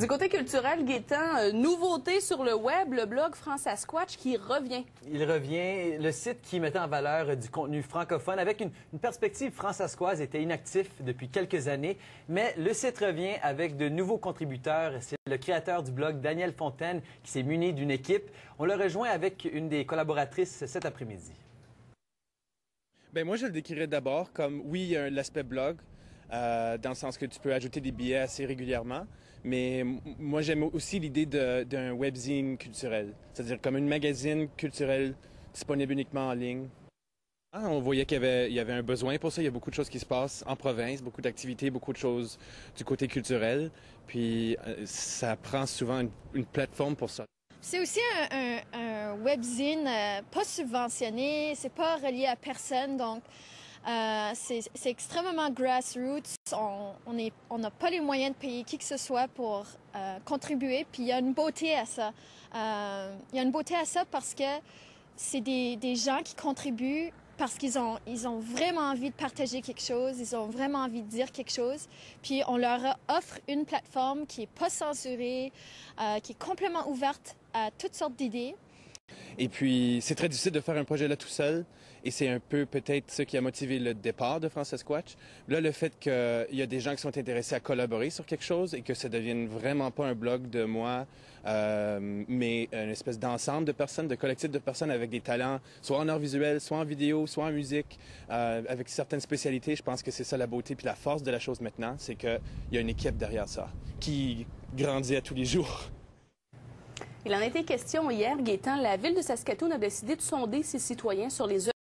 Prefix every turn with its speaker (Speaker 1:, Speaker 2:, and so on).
Speaker 1: Du côté culturel, Gaétan, nouveauté sur le web, le blog FranceSquatch qui revient.
Speaker 2: Il revient, le site qui mettait en valeur du contenu francophone avec une perspective francescoise était inactif depuis quelques années, mais le site revient avec de nouveaux contributeurs. C'est le créateur du blog, Daniel Fontaine, qui s'est muni d'une équipe. On le rejoint avec une des collaboratrices cet après-midi.
Speaker 3: Bien, moi, je le décrirais d'abord comme, oui, il y a l'aspect blog, dans le sens que tu peux ajouter des billets assez régulièrement, mais moi, j'aime aussi l'idée d'un webzine culturel, c'est-à-dire comme une magazine culturelle disponible uniquement en ligne. On voyait qu'il y avait un besoin pour ça. Il y a beaucoup de choses qui se passent en province, beaucoup d'activités, beaucoup de choses du côté culturel. Puis ça prend souvent une plateforme pour ça.
Speaker 4: C'est aussi un webzine pas subventionné, c'est pas relié à personne, donc c'est extrêmement grassroots. On n'a pas les moyens de payer qui que ce soit pour contribuer, puis il y a une beauté à ça. Il y a une beauté à ça parce que c'est des gens qui contribuent parce qu'ils ont vraiment envie de partager quelque chose, ils ont vraiment envie de dire quelque chose. Puis on leur offre une plateforme qui n'est pas censurée, qui est complètement ouverte à toutes sortes d'idées.
Speaker 3: Et puis, c'est très difficile de faire un projet là tout seul, et c'est un peu peut-être ce qui a motivé le départ de FranceSquatch. Là, le fait qu'il y a des gens qui sont intéressés à collaborer sur quelque chose et que ça devienne vraiment pas un blog de moi, mais une espèce d'ensemble de personnes, de collectif de personnes avec des talents, soit en art visuel, soit en vidéo, soit en musique, avec certaines spécialités. Je pense que c'est ça la beauté puis la force de la chose maintenant, c'est qu'il y a une équipe derrière ça qui grandit à tous les jours.
Speaker 1: Il en a été question hier, Gaétan. La ville de Saskatoon a décidé de sonder ses citoyens sur les